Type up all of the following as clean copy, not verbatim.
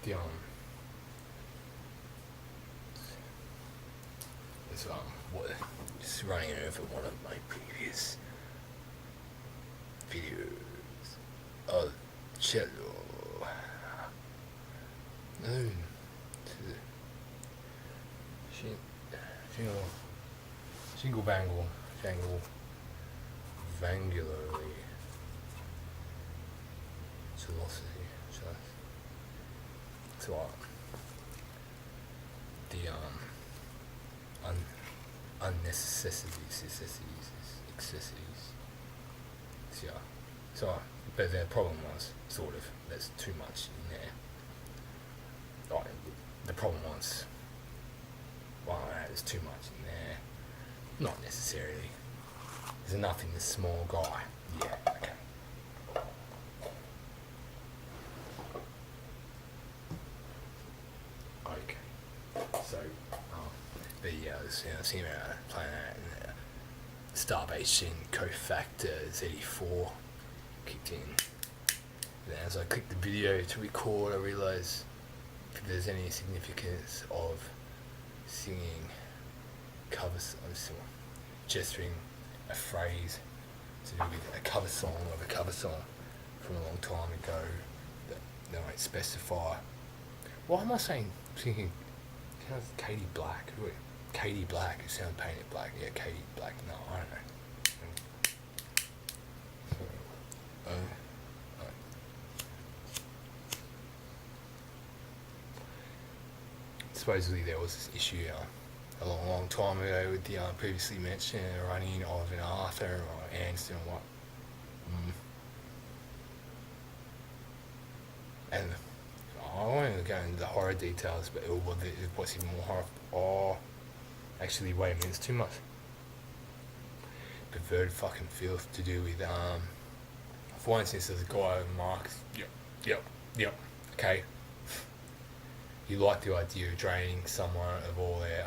the it's just running over one of my previous videos of cello. Shingle bangle, jangle, vangularly, velocity, so the unnecessities, excessities. So, but the problem was sort of there's too much in there. The problem was, there's too much in there. Not necessarily. There's enough in this small guy. Yeah, okay. Okay. So, I was seeing playing that, and Starbase cofactor Z84 kicked in. Then as I clicked the video to record, I realised if there's any significance of singing covers, gesturing a phrase to do with a cover song from a long time ago that they won't specify. Why am I thinking Katie Black? Katie Black, it sounds painted black. Yeah, Katie Black. No, I don't know. Supposedly there was this issue a long time ago with the previously mentioned running of an Arthur or Anston or what. And I won't go into the horror details, but what's even more horror. Actually, wait a minute, it's too much. Perverted fucking filth to do with, for instance, there's a guy, Mark, yep, okay. You like the idea of draining someone of all their,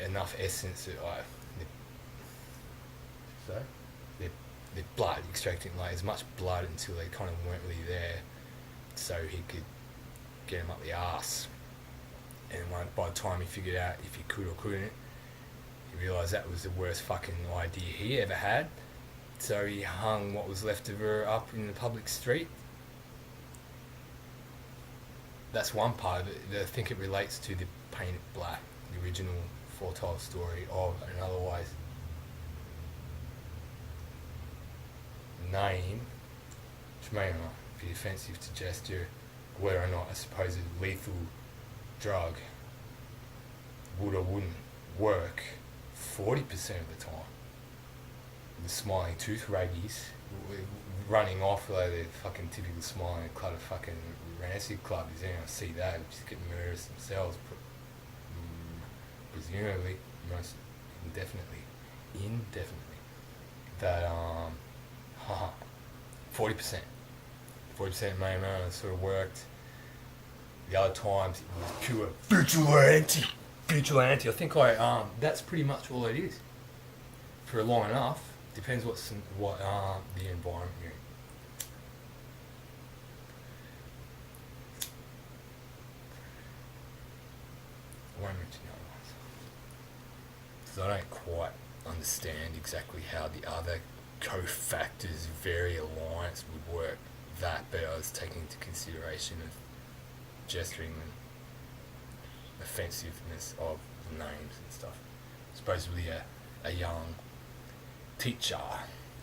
enough essence of, their blood, extracting like as much blood until they kind of weren't really there, so he could get him up the arse. And by the time he figured out if he could or couldn't, he realised that was the worst fucking idea he ever had. So he hung what was left of her up in the public street. That's one part of it. I think it relates to the Painted Black, the original foretold story of an otherwise name, which may or not be offensive to gesture, whether or not a supposed lethal drug would or wouldn't work 40% of the time. The smiling tooth raggies running off like the fucking typical smiling club of fucking rancid club. Is anyone see that? Just get murderous themselves, presumably, most indefinitely. That 40% may have sort of worked. The other times it was pure vigilante. I think that's pretty much all it is. For long enough, depends what the environment you're in. I won't mention the other ones, because I don't quite understand exactly how the other cofactors vari-alliance would work that, but I was taking into consideration of gesturing and offensiveness of the names and stuff. Supposedly a young teacher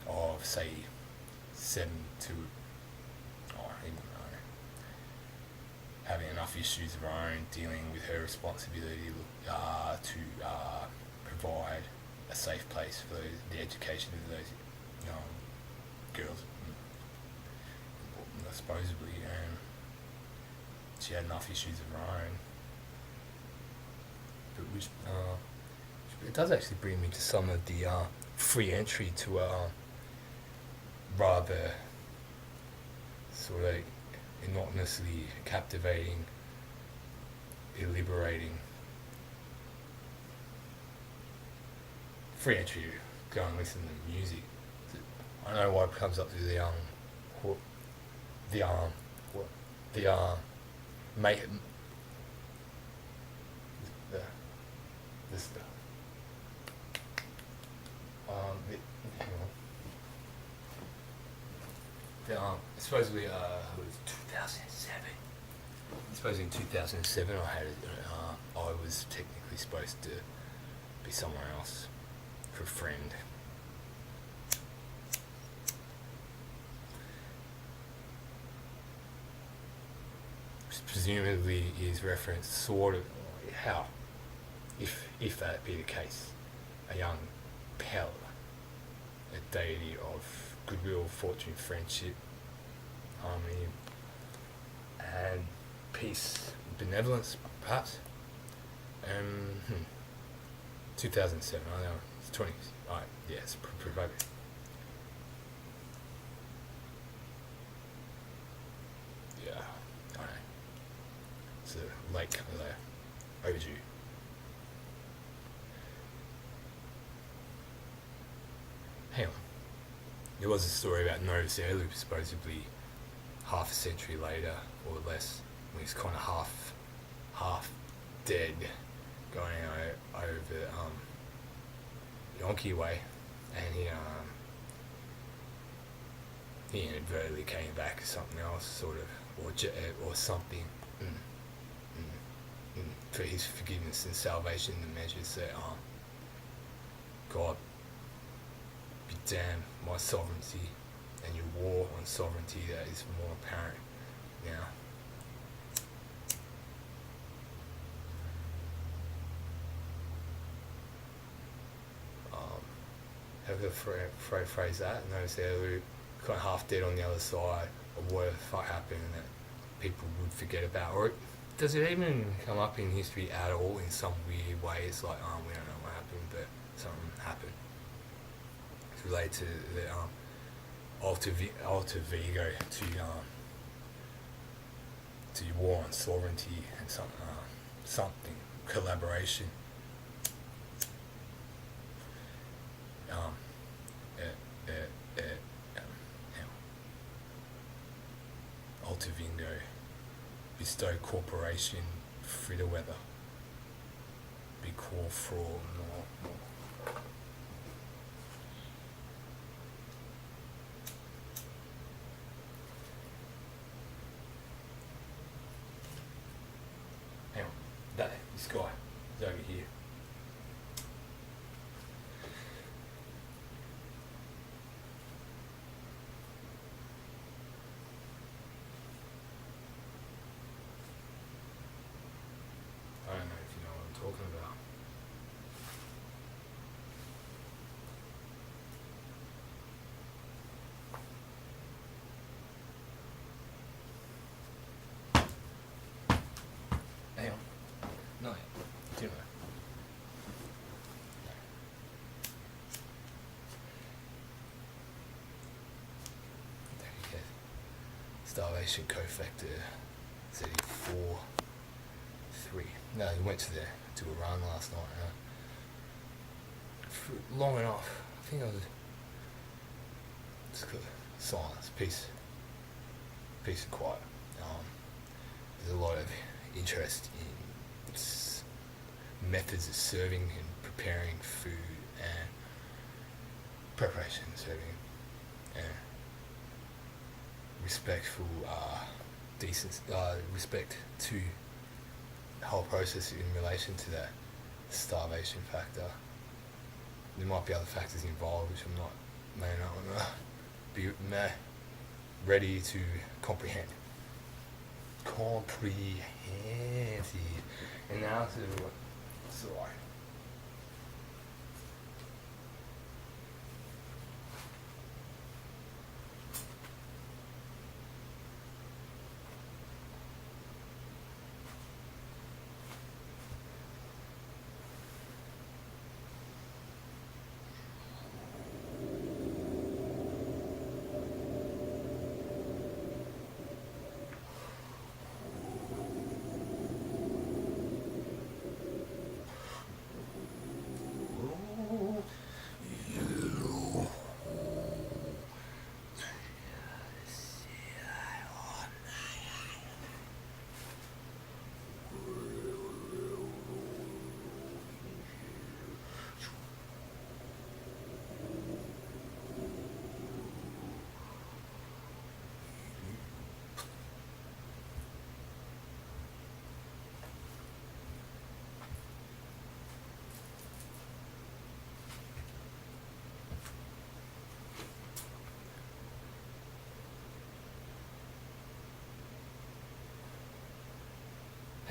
of, say, 7 to, having enough issues of her own, dealing with her responsibility to provide a safe place for the education of those young girls, supposedly, and she had enough issues of her own. But which it does actually bring me to some of the free entry to rather sort of monotonously captivating, liberating free entry to go and listen to music. I don't know why it comes up to the the mate this supposedly it was 2007. Supposedly in 2007 I had I was technically supposed to be somewhere else for a friend. Presumably is referenced sort of how, if that be the case, a young Pel, a deity of goodwill, fortune, friendship, harmony, and peace, benevolence, perhaps. 2007. I know it's 20. Alright, yeah, it's probably. Yeah, I know. It's a late overdue. Hang on. There was a story about sÜ&He supposedly half a century later or less, when he's kind of half dead, going over Yonki way, and he inadvertently came back as something else, sort of, or something, for his forgiveness and salvation, the measures that God be damned, my sovereignty and your war on sovereignty that is more apparent now. Have a phrase that, sÜ&He kind of half dead on the other side of what the fuck happened and that people would forget about, or does it even come up in history at all in some weird way? It's like, we don't know what happened, but something happened. It's related to the alter ego, to your war on sovereignty and something collaboration. Alter Vingo, bestow corporation, fritter weather, be core fraud, more. Hang on, this guy is over here. I don't know if you know what I'm talking about. Hang on. No, do know. There you go. Starvation cofactor sÜ&He54R3. No, he went to a run last night. For long enough. I think I was just silence, peace and quiet. There's a lot of interest in its methods of serving and preparing food and preparation, serving, and respectful, respect to the whole process in relation to that starvation factor. There might be other factors involved which may not be ready to comprehend. And now to sorry.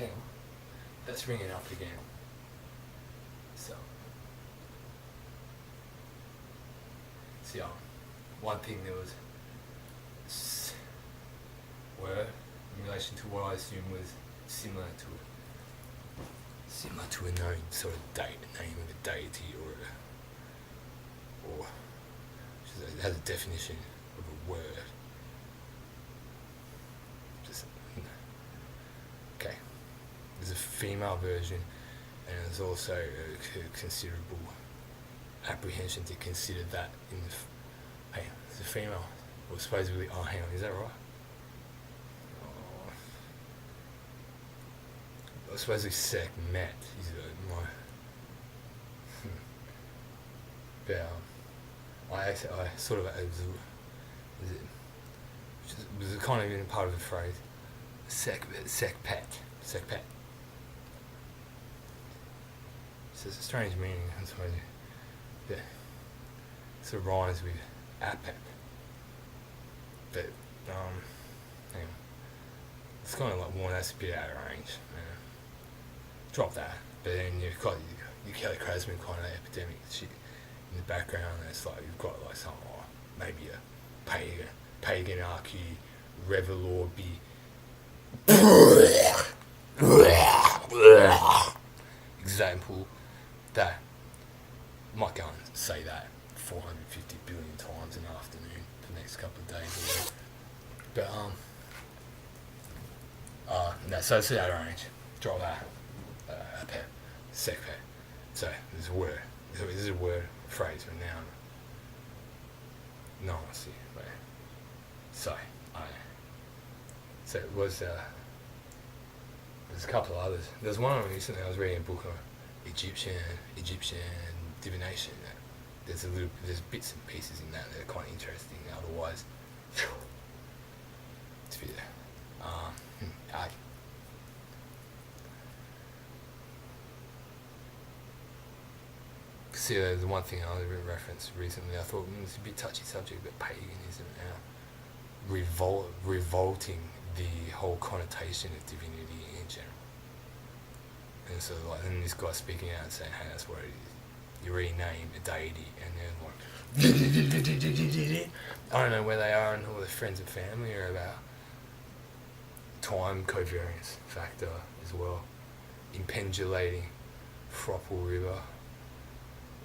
hang on. That's ringing up again. So, see, one thing there was were in relation to what I assume was similar to a known sort of name of a deity or it has a definition of a word. Okay. There's a female version, and there's also a considerable apprehension to consider that in the. Hey, there's a female. Or supposedly. Oh, hang on. Is that right? I suppose it's sekt-met is my. But I sort of was kind of even part of the phrase sekt-pet. So it's a strange meaning, I suppose. But it sort of rhymes with apep. But hang on. It's kind of like one that's a bit out of range. Drop that, but then you've got your Kelly Krasman kind of epidemic shit in the background. And it's like you've got like some maybe a pagan archy revelor be example that might go and say that 450 billion times an afternoon for the next couple of days. But no, so it's out of range. Drop that. Sekt-pet. So there's a word. This is a word, phrase, or noun. No, I see. Right. So it was. There's a couple of others. There's one recently. I was reading a book on Egyptian divination. There's bits and pieces in that are quite interesting. Otherwise, it's a bit. See, the one thing I referenced recently, I thought it was a bit touchy subject, but paganism now revolting the whole connotation of divinity in general. And so, like, then this guy speaking out and saying, "Hey, that's what it is. You rename a deity," and they're like, I don't know where they are and all their friends and family are about. Time covariance factor as well. Impendulating Fropple River.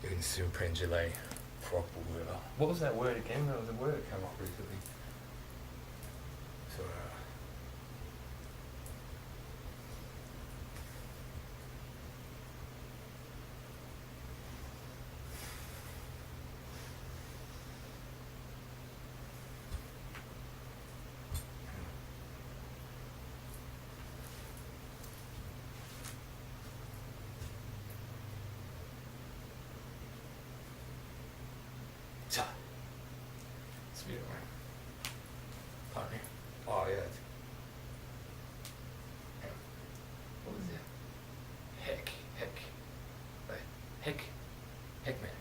You can still pendulate Fropple River. What was that word again? That was a word that came up recently. So, it's a bit right. Pardon me. Oh, yeah. What was it? Heckman.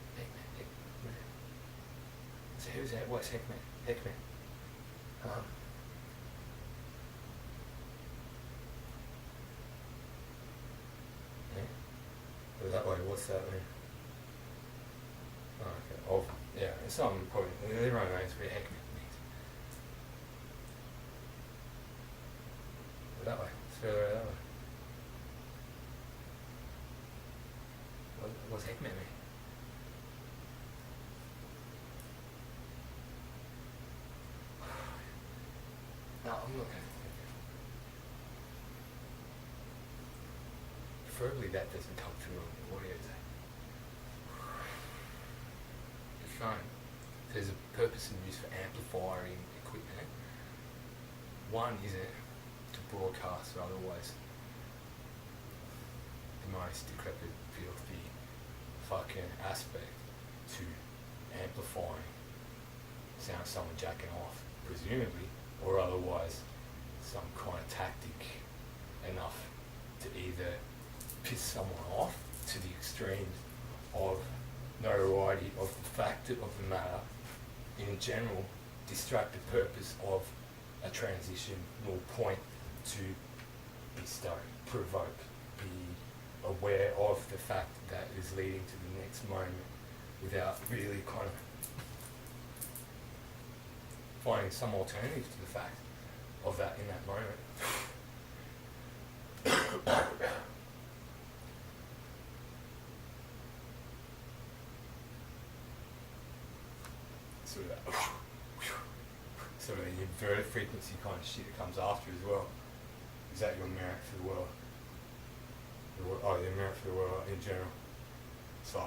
So who's that? What's Heckman? Yeah. Was that way? What's that mean? Oh, okay. Oh, yeah. It's something probably. Everyone knows what Heckman means. That way. It's further that way. What's Heckman mean? No, I'm looking. Preferably that doesn't come through on the audio tape. The phone. There's a purpose and use for amplifying equipment. One isn't to broadcast, or otherwise the most decrepit, filthy fucking aspect to amplifying sound of someone jacking off, presumably, or otherwise some kind of tactic enough to either piss someone off to the extremes of notoriety of the fact of the matter in general, distract the purpose of a transition or point to be stoked, provoke, be aware of the fact that is leading to the next moment without really kind of finding some alternative to the fact of that in that moment. Sort of the inverted frequency kind of shit that comes after as well. Is that your merit for the world? Your merit for the world in general. It's like,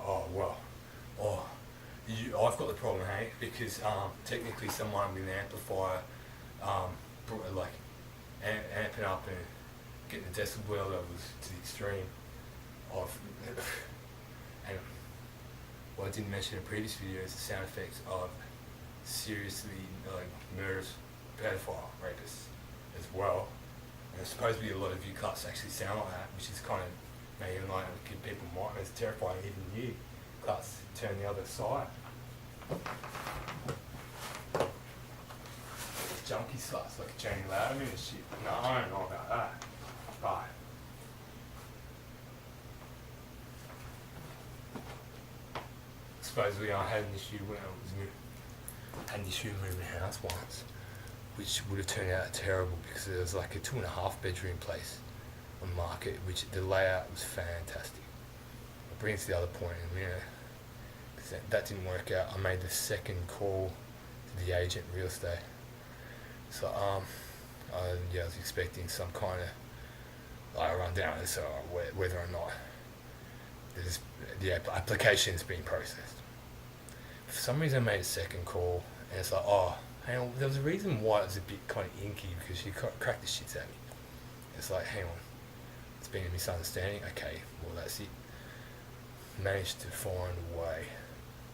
I've got the problem, hey, because technically someone with an amplifier, amping up and getting the decibel levels to the extreme of, and what I didn't mention in previous videos, the sound effects of seriously murderous pedophile rapists as well. And there's supposed to be a lot of view cuts actually sound like that, which is kind of maybe like give people mind. It's terrifying. Even view cuts turn the other side. Junkie sluts like Jane Louderman and shit. No, I don't know about that. But supposedly I had an issue when I was moving house once, which would have turned out terrible because there was like a 2.5 bedroom place on the market, which the layout was fantastic. It brings to the other point, and because that didn't work out. I made the second call to the agent in real estate. So I was expecting some kind of rundown as to whether or not the application's been processed. For some reason I made a second call, and it's like, hang on, there was a reason why it was a bit kind of inky, because she cracked the shits at me. It's like, hang on, it's been a misunderstanding. Okay, well that's it. Managed to find a way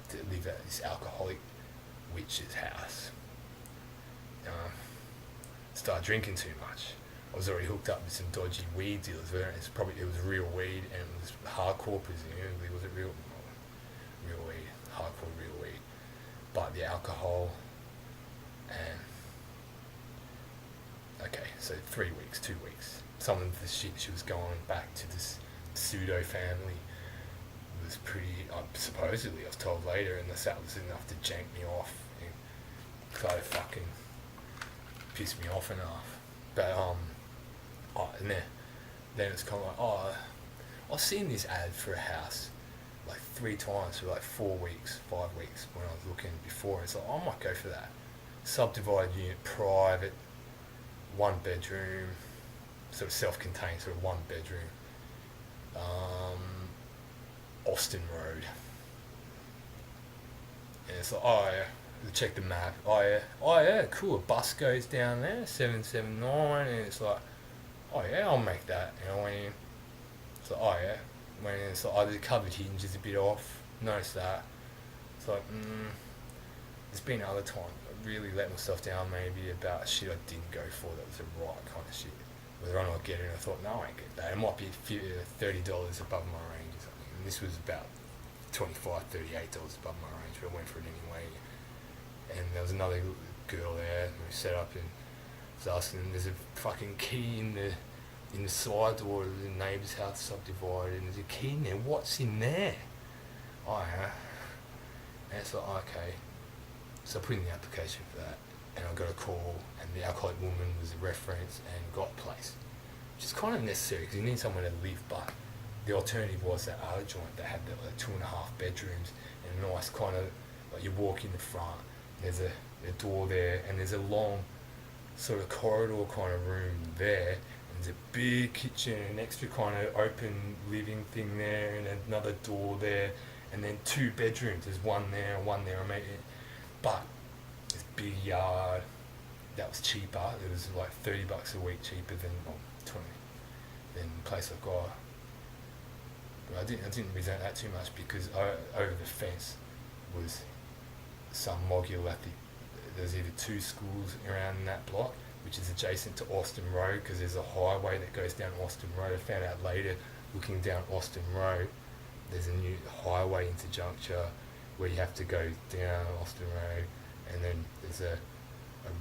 to live at this alcoholic witch's house. Started drinking too much. I was already hooked up with some dodgy weed dealers. It was real weed, and it was hardcore, presumably. Was it real weed? Hardcore real weed. But the alcohol, and okay, so 3 weeks, 2 weeks. Some of the shit she was going back to this pseudo family was pretty, supposedly, I was told later, and that was enough to jank me off and kind of fucking piss me off enough. But and then it's kind of like, I've seen this ad for a house like 3 times for like 4 weeks, 5 weeks when I was looking before. It's like, I might go for that. Subdivided unit, private, 1 bedroom, sort of self-contained, sort of 1 bedroom, Austin Road. And it's like, check the map. Cool. A bus goes down there, 779, and it's like, I'll make that. And I went in. It's like, went in. It's like, the covered hinge is a bit off. Noticed that. It's like, there's been other times I really let myself down maybe about shit I didn't go for that was the right kind of shit. Whether or not I get it, and I thought, no, I ain't get that. It might be $30 above my range or something. And this was about $25, $38 above my range, but I went for it anyway. And there was another girl there who set up and was asking, there's a fucking key in the side door of the neighbour's house subdivided, and there's a key in there. What's in there? And it's like, okay. So I put in the application for that, and I got a call, and the alcoholic woman was a reference and got a place, which is kind of necessary because you need somewhere to live. But the alternative was that other joint that had the 2.5 bedrooms and a nice kind of, like, you walk in the front, there's a door there, and there's a long sort of corridor kind of room there, and there's a big kitchen, an extra kind of open living thing there, and another door there, and then 2 bedrooms. There's one there and one there. But this big yard that was cheaper. It was like $30 a week cheaper than 20 than the place I've got. But I didn't resent that too much because over the fence was some modular. There's either 2 schools around in that block, which is adjacent to Austin Road, because there's a highway that goes down Austin Road. I found out later, looking down Austin Road, there's a new highway interjuncture where you have to go down Austin Road, and then there's a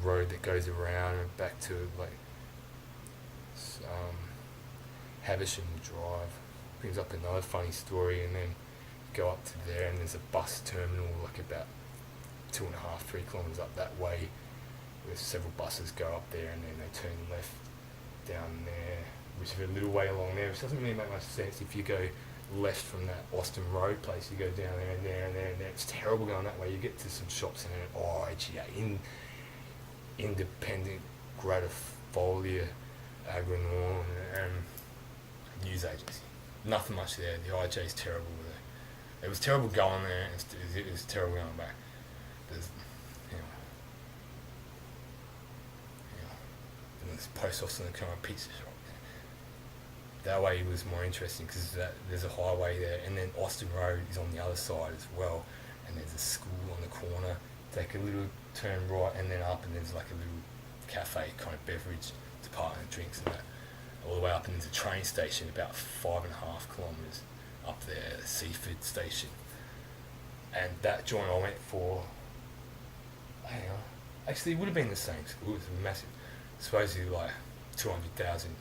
road that goes around and back to like Havisham Drive. Brings up another funny story, and then go up to there, and there's a bus terminal like about 2.5-3 kilometres up that way, where several buses go up there, and then they turn left down there, which is a little way along there, which doesn't really make much sense. If you go left from that Austin Road place, you go down there and there and there and there. It's terrible going that way. You get to some shops and then HeZ, Independent Gratifolia Agronom and news agency. Nothing much there. The IJ is terrible with it. It was terrible going there, and it was terrible going back. There's, and there's post office and the kind of pizza shop. That way was more interesting because there's a highway there, and then Austin Road is on the other side as well, and there's a school on the corner. Take a little turn right and then up, and there's like a little cafe kind of beverage department, drinks and that, all the way up, and there's a train station about 5.5 kilometres up there, a Seaford station. And that joint I went for, actually it would have been the same school. It was massive, supposedly like 200,000.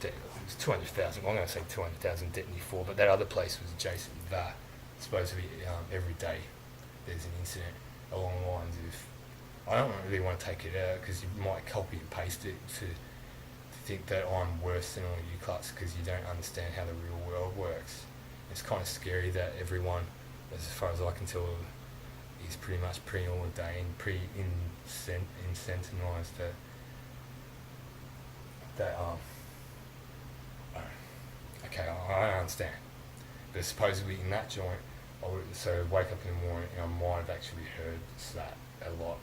It was 200,000. I'm going to say 200,000 definitely for, but that other place was adjacent to that. Supposedly every day there's an incident along the lines of, I don't really want to take it out because you might copy and paste it to think that I'm worse than all you cluts because you don't understand how the real world works. It's kind of scary that everyone, as far as I can tell, is pretty much preordained, incentivized that okay, I understand. But supposedly in that joint, so wake up in the morning and I might have actually heard that a lot.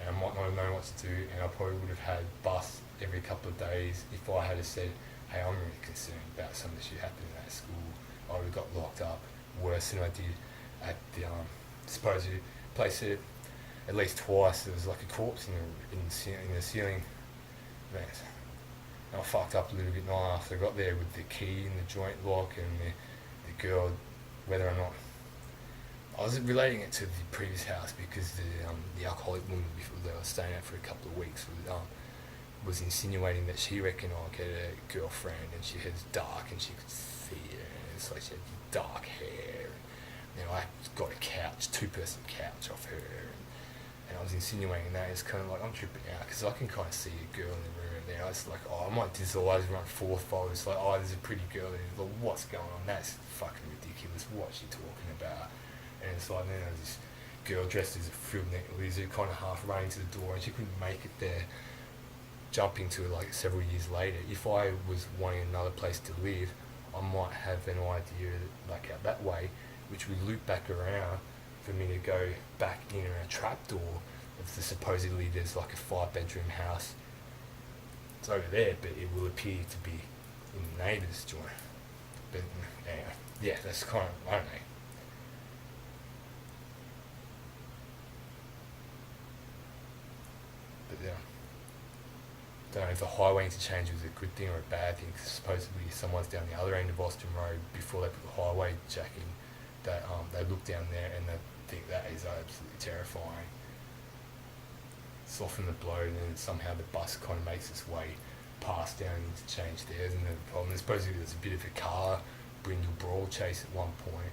And I might not have known what to do, and I probably would have had bus every couple of days if I had said, hey, I'm really concerned about some of the shit happening in that school. I would have got locked up worse than I did at the supposed place. At least twice there was like a corpse in the ceiling. Man, I fucked up a little bit after I got there with the key in the joint lock and the girl, whether or not I was relating it to the previous house because the alcoholic woman before they were staying out for a couple of weeks was insinuating that she reckoned I had a girlfriend and she has dark and she could see it, and it's like she had dark hair, and I got a couch, 2-person couch off her, and I was insinuating that. It's kind of like I'm tripping out because I can kind of see a girl in the room now. It's like, I might desire run fourfold. It's like, there's a pretty girl there. Like, what's going on? That's fucking ridiculous. What's she talking about? And it's like, then there's this girl dressed as a frilled neck lizard kind of half running to the door, and she couldn't make it there, jumping to it like several years later. If I was wanting another place to live, I might have an idea like out that way, which would loop back around for me to go back in a trapdoor of supposedly there's like a 5-bedroom house. It's over there, but it will appear to be in the neighbour's joint. But anyway, yeah, that's kind of, I don't know. But yeah, don't know if the highway interchange was a good thing or a bad thing, because supposedly someone's down the other end of Austin Road before they put the highway jack in, that they look down there and they think that is absolutely terrifying. Soften the blow, and then somehow the bus kind of makes its way past down interchange there, isn't there? The problem is supposedly there's a bit of a car brindle brawl chase at one point.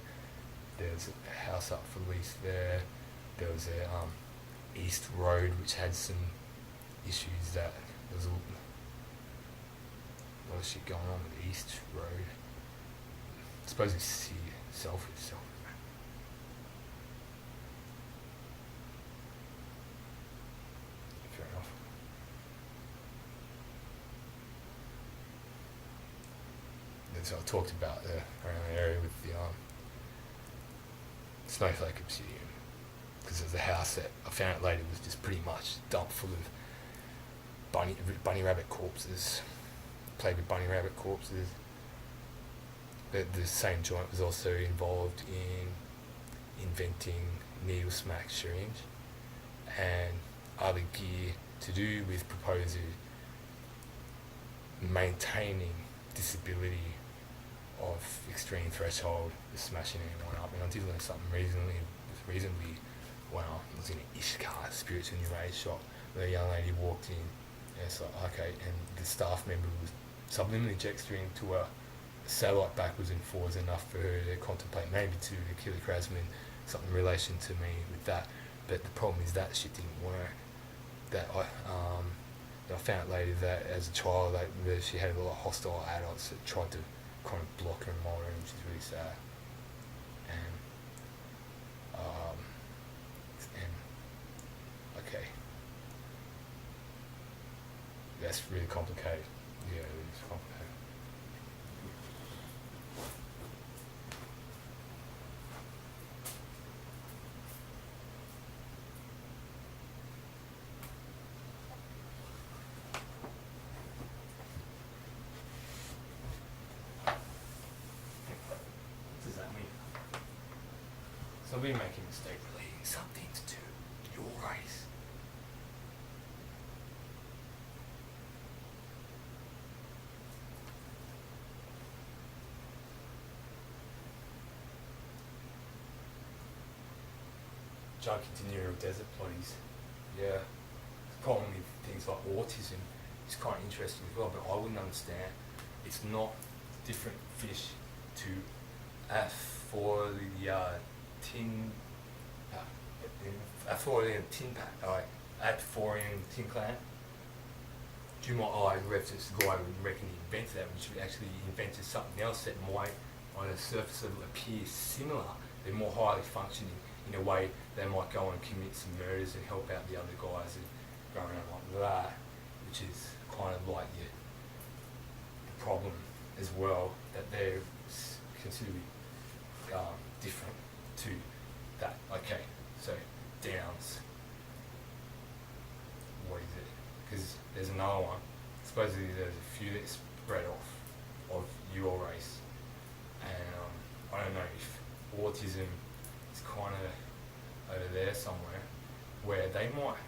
There's a house up for lease there. There was a East Road which had some issues. That there was a lot of shit going on with East Road. Supposedly Selfridge. Fair enough. And so I talked about around the area with the Snowflake Obsidian, because there's a house that I found out later was just pretty much dumped full of bunny rabbit corpses, played with bunny rabbit corpses. The same joint was also involved in inventing needle smack syringe and other gear to do with proposed maintaining disability of extreme threshold, smashing anyone up. And I did learn something reasonably well. I was in an Ishkar spiritual new age shop where a young lady walked in, and it's like, okay, and the staff member was subliminally jetstream to a satellite backwards and forwards enough for her to contemplate maybe to the kilocrasmin, something in relation to me with that. But the problem is that shit didn't work. That I found later that as a child that she had a lot of hostile adults that tried to kind of block her and mold her, which is really sad. And okay, that's really complicated. Yeah, it's complicated. What does that mean? So we make a mistake relating something to your race. Junkie to neural desert bodies. Yeah. The problem with things like autism is quite interesting as well, but I wouldn't understand. It's not different fish to Aphorian tin pat, Aphorian tin clan. Do you mind, I reference the guy who reckon he invented that, which actually invented something else that might, on a surface level, appear similar. They're more highly functioning in a way they might go and commit some murders and help out the other guys and going on like that, which is kind of like the problem as well, that they're considerably different to that. Okay, so downs. What is it? Because there's another one. Supposedly there's a few that spread off of your race, and I don't know if autism is kind of over there somewhere, where they might,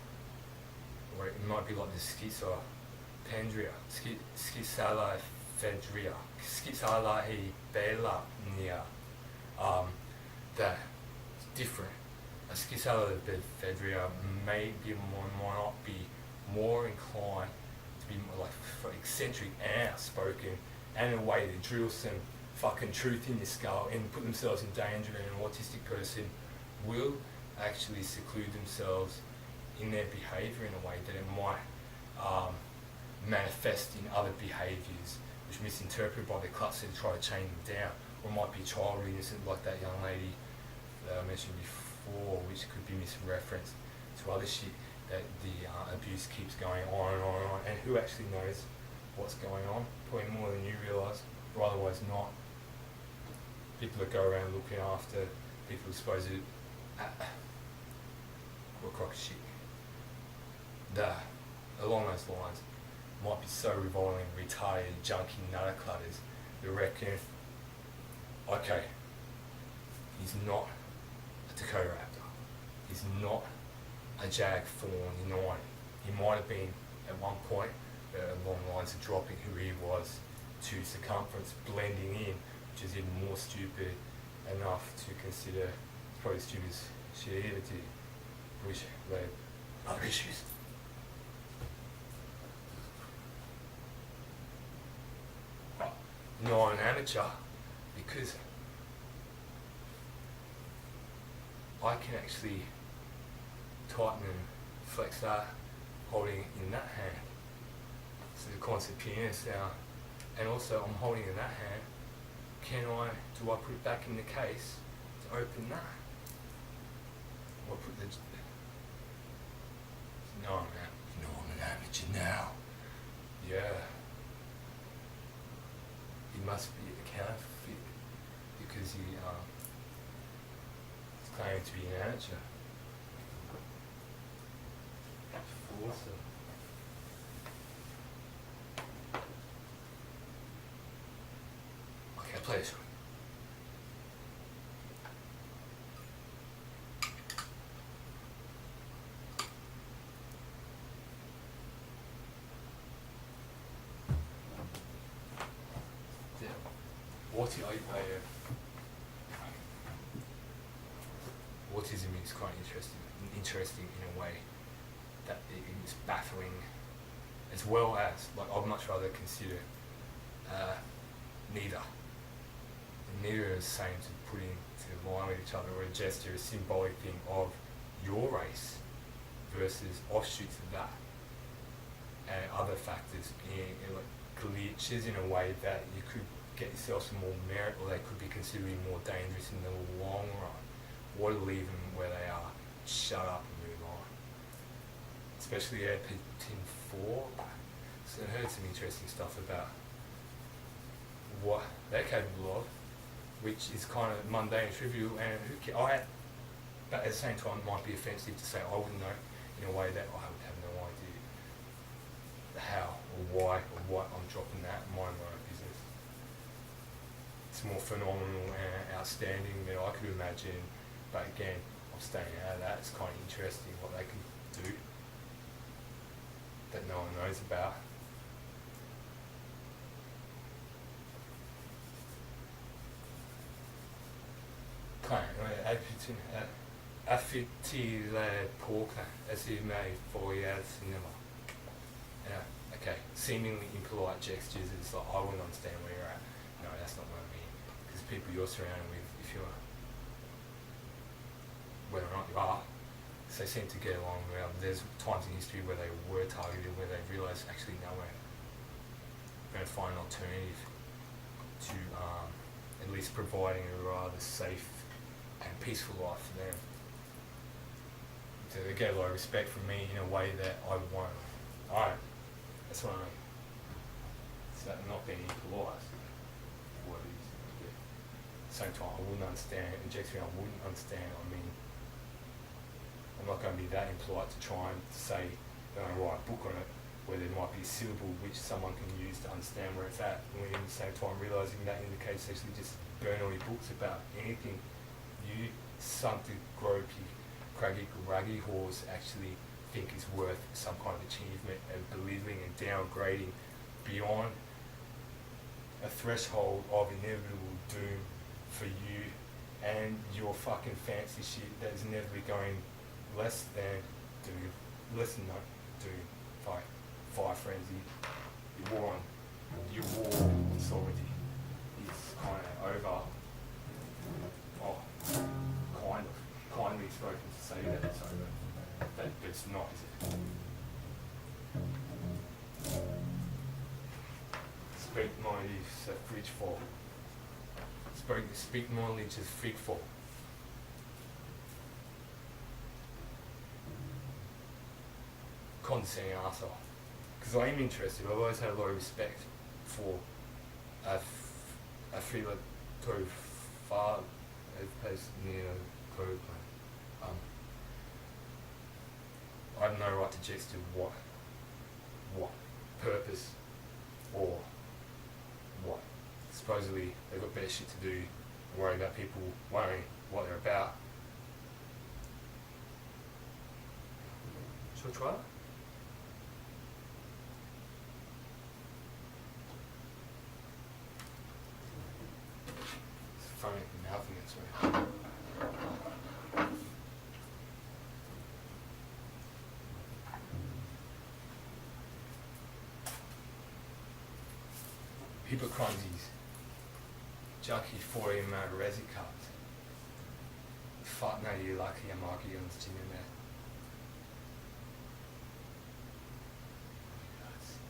or it might be like the schizopendria, schizophrenia, that it's different. A schizophrenia may not be more inclined to be more like eccentric and outspoken, and in a way that drills some fucking truth in your skull and put themselves in danger, and an autistic person will actually seclude themselves in their behaviour in a way that it might manifest in other behaviours which are misinterpreted by the cluster to try to chain them down, or it might be child innocent like that young lady that I mentioned before, which could be misreferenced to other shit, that the abuse keeps going on and on and on, and who actually knows what's going on? Probably more than you realise, or otherwise not. People that go around looking after people who are supposed to what crock of shit. Along those lines, might be so revolting, retarded, junky nutter clutters that reckon, okay, he's not a Dakota Raptor, he's not a Jag fawn United. He might have been at one point along the lines of dropping who he was to circumference, blending in, which is even more stupid enough to consider, it's probably as stupid as she ever did, which led other issues. No, an amateur, because I can actually tighten and flex that, holding it in that hand. So the concept pianist now, and also I'm holding in that hand. Do I put it back in the case to open that? Or put the? No, I'm an amateur now. Yeah. He must be a counterfeit because he's claiming to be an amateur. Awesome. Okay, play this one. Autism is quite interesting in a way that it's baffling, as well as, like, I'd much rather consider neither. And neither are the same to put into line with each other, or a gesture, a symbolic thing of your race versus offshoots of that, and other factors in like glitches in a way that you could get yourself some more merit, or they could be considered more dangerous in the long run, or to leave them where they are, shut up and move on. Especially P10-4, so I heard some interesting stuff about what they're capable of, which is kind of mundane and trivial, and but at the same time it might be offensive to say I wouldn't know, in a way that I would have no idea how or why or what I'm dropping that, mind my own business. It's more phenomenal and outstanding than I could imagine, but again, I'm staying out of that. It's kind of interesting what they can do that no one knows about. sŷrEzt. Yeah, okay. Seemingly impolite gestures is like, I wouldn't understand where you're at. No, that's not what I mean. Because people you're surrounded with, if you're, whether or not you are, they seem to get along well. There's times in history where they were targeted, where they realised actually no, we're going to find an alternative to at least providing a rather safe and peaceful life for them. So they get a lot of respect from me in a way that I would want. Alright, that's what I mean. It's that not being impolite. What it is. Yeah. At the same time, I wouldn't understand, injecting I wouldn't understand, I mean, I'm not going to be that impolite to try and say that I'm going to write a book on it, where there might be a syllable which someone can use to understand where it's at, and at the same time realising that indicates actually just burn all your books about anything you something gropey, craggy, raggy horse actually think is worth some kind of achievement, and belittling and downgrading beyond a threshold of inevitable doom for you and your fucking fancy shit that is inevitably going less than doom, less than doom, fire frenzy. Your war on sovereignty is kind of over. Oh, kindly spoken to say that it's over, but it's not, is it? Speak mindly, so fridge fall. Speak mindly, just fig fall. Condescending arsehole. Because I am interested, I've always had a lot of respect for I feel like too far as opposed near code. I have no right to judge to what purpose or what. Supposedly they've got better shit to do, worry about people worrying what they're about. Should I try it? It's funny mouthing it, sorry. Hypochondries, Jackie 40 resi cards. Fuck no, you lucky I'm lucky on this gym.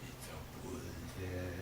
It's a bullshit.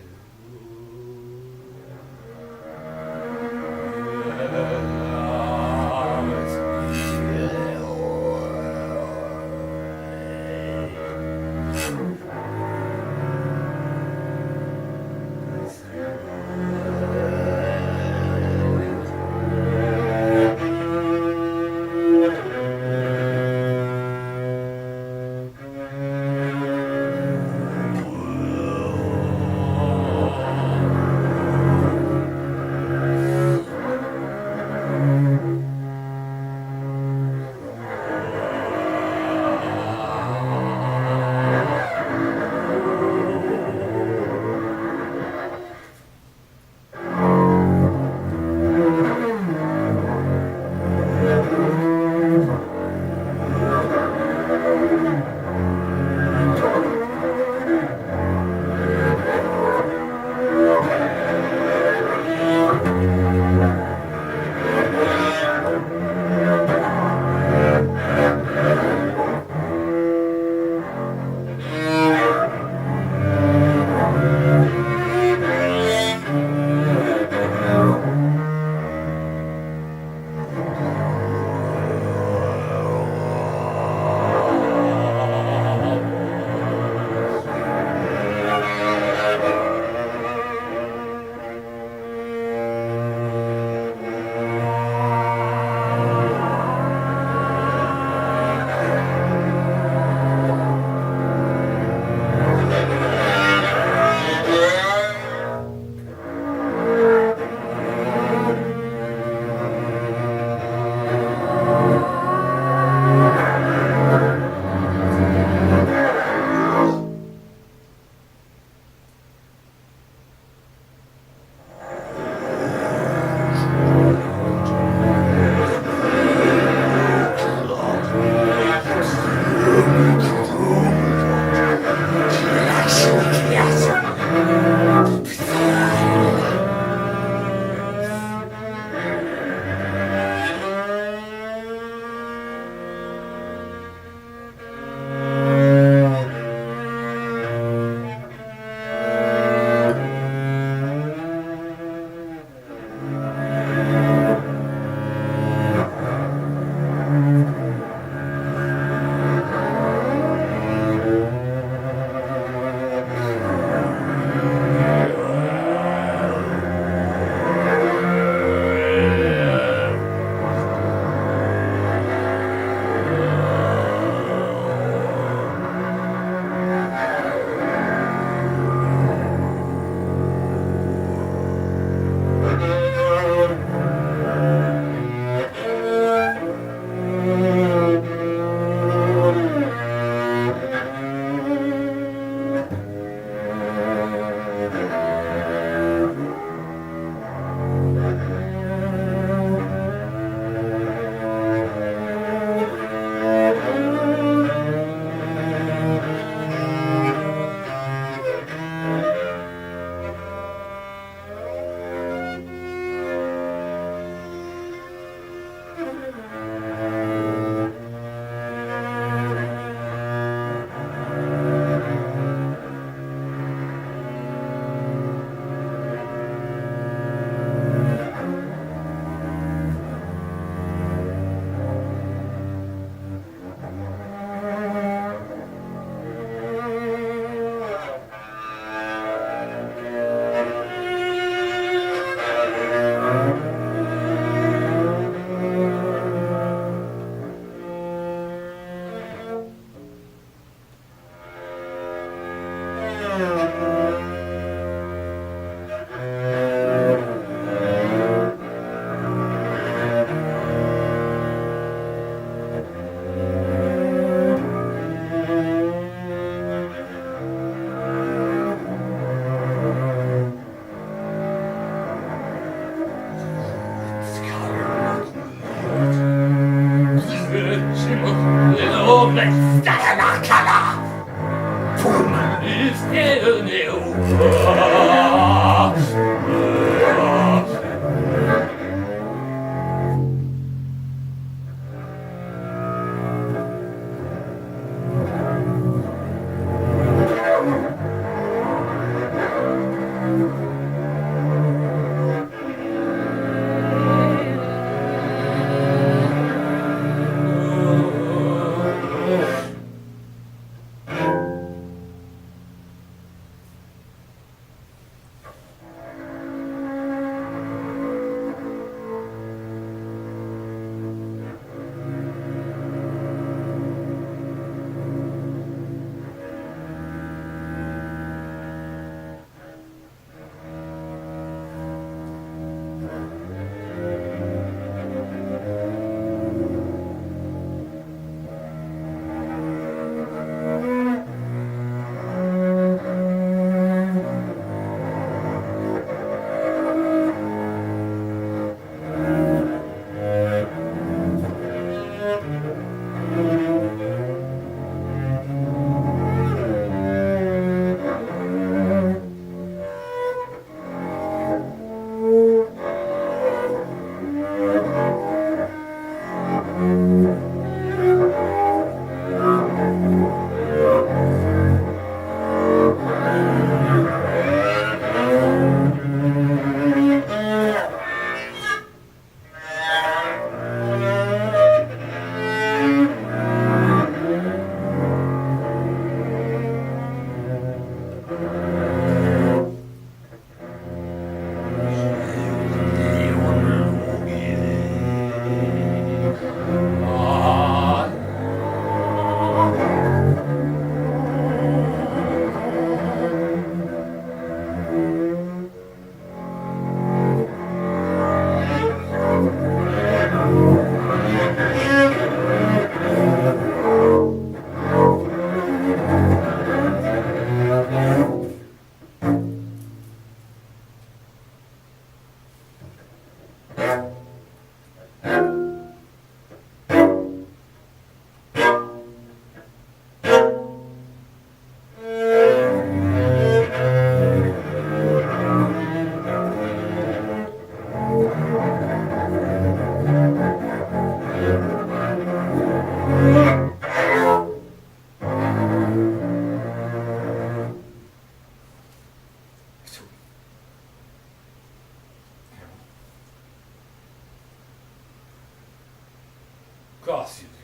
course you do.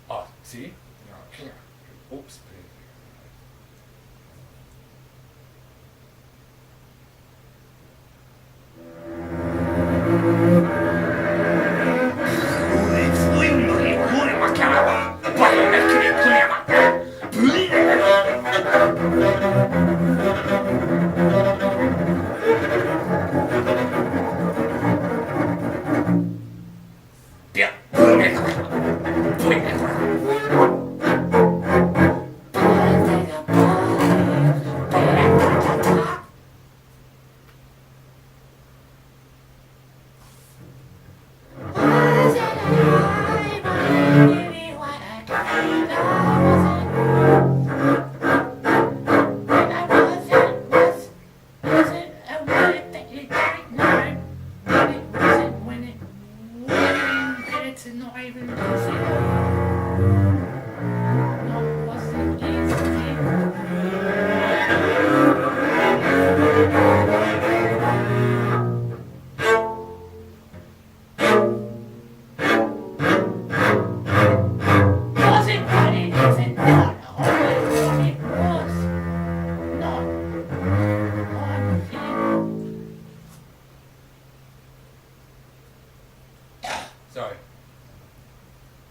Oh, see? Oops.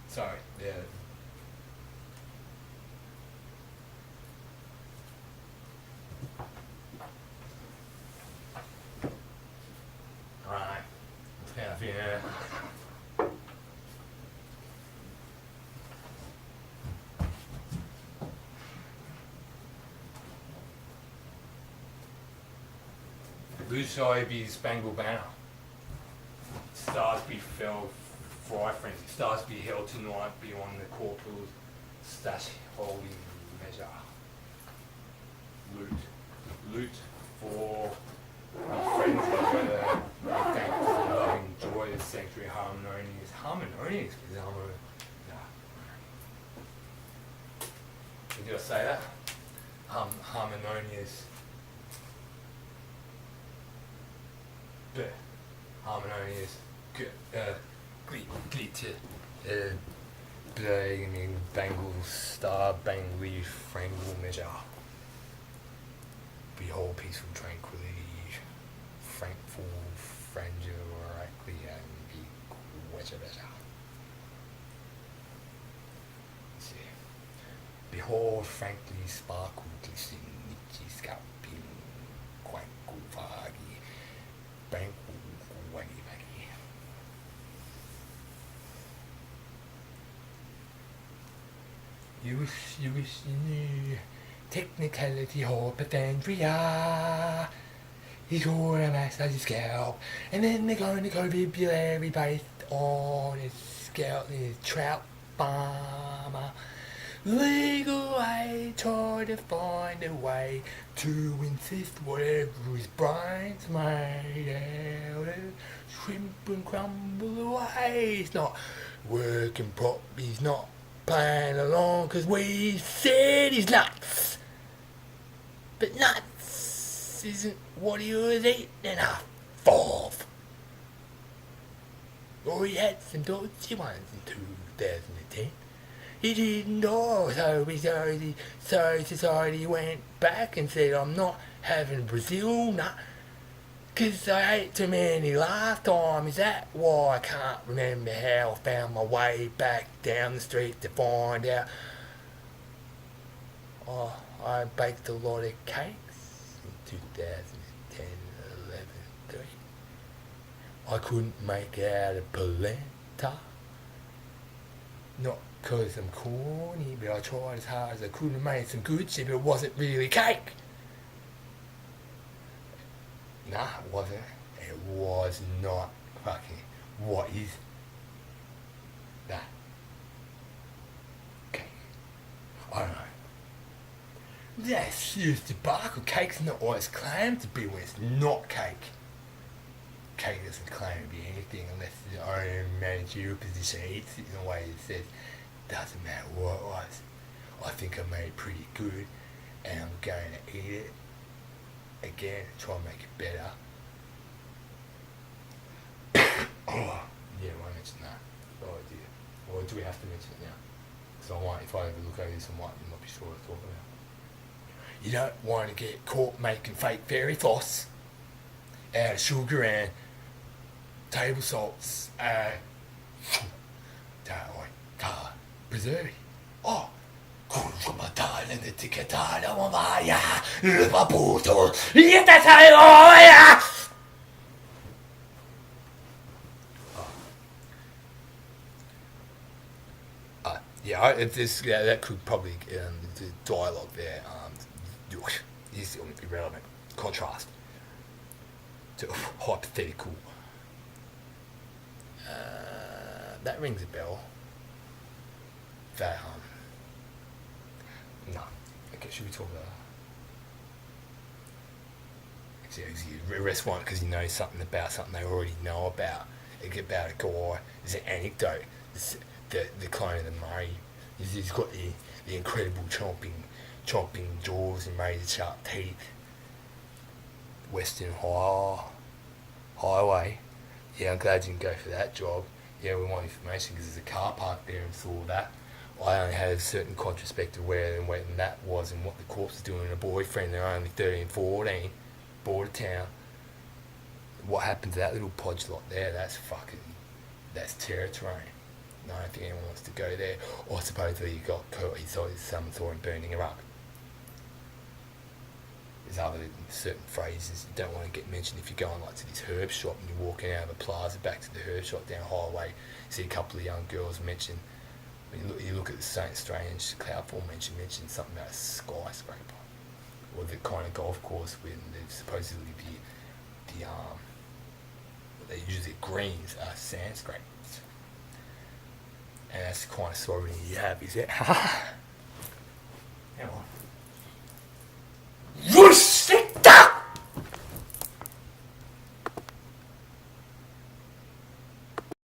Sorry, yeah. Alright, let's get up here. Blue sky be spangled banner. Stars be fell for frenzy. Stars be held tonight beyond the corporal's stash holding measure. Loot for the frenzy, whether thankful, loving, joyous, sanctuary, harmonious. Harmonious is harmonious. Did I say that? Harmonious. But harmonious. Glitter. Bangle, star, bangly, frangle measure. Behold peaceful tranquility, frankful, frangioraically, and be weather better. Behold frankly sparkle, glisten, nichi, scalping, quankle, vagi, bankle, waggy, waggy. You wish you knew technicality, Horpathandria. He's all a master his scalp, and then they're going to go bibulary based on his scalp, his trout farmer. Legal aid, try to find a way to insist whatever his brain's made out of. Shrimp and crumble away. He's not working prop, he's not playing along, cause we said he's nuts. But nuts isn't what he was eating enough of. Or he had some dodgy ones in 2010. He didn't know, so society went back and said, I'm not having Brazil nut, cause I ate too many last time. Is that why I can't remember how I found my way back down the street to find out? Oh, I baked a lot of cakes in 2010, 11, 3. I couldn't make it out of polenta. Not because I'm corny, but I tried as hard as I could and made some good shit, but it wasn't really cake. Nah, it wasn't. It was not fucking. What is that? Cake. I don't know. That's just debacle. Cake's not what it's claimed to be when it's not cake. Cake doesn't claim to be anything unless the own managerial position eats it in a way that says, doesn't matter what it was. I think I made it pretty good, and I'm going to eat it again and try and make it better. Oh, Yeah, I won't mention that. Oh dear. Or do we have to mention it now? Because I might, if I ever look over this, I might not be sure what to talk about. You don't want to get caught making fake fairy floss out of sugar and table salts. Preserve. Oh. Yeah, that could probably the dialogue there is irrelevant. Contrast to hypothetical. That rings a bell. That no. Okay, should we talk about that? Actually, rest one because you know something about something they already know about. About a guy. There's an anecdote. The clone of the Murray. He's got the incredible chomping jaws and razor sharp teeth. Western Highway. Yeah, I'm glad you didn't go for that job. Yeah, we want information because there's a car park there and saw that. I only had a certain contraspect of where and when that was and what the corpse was doing. A boyfriend, they're only 13, 14, border town. What happened to that little podge lot there? That's territory. No, I don't think anyone wants to go there. Or supposedly he got caught. Someone saw him burning her up. There's other certain phrases you don't want to get mentioned if you're going like to this herb shop and you're walking out of a plaza back to the herb shop down Highway. You see a couple of young girls mention. When you look at the St. Strange cloud form mention something about a skyscraper or the kind of golf course when supposedly the they use it greens are sand scrapers. And that's the kind of sovereignty you have, is it?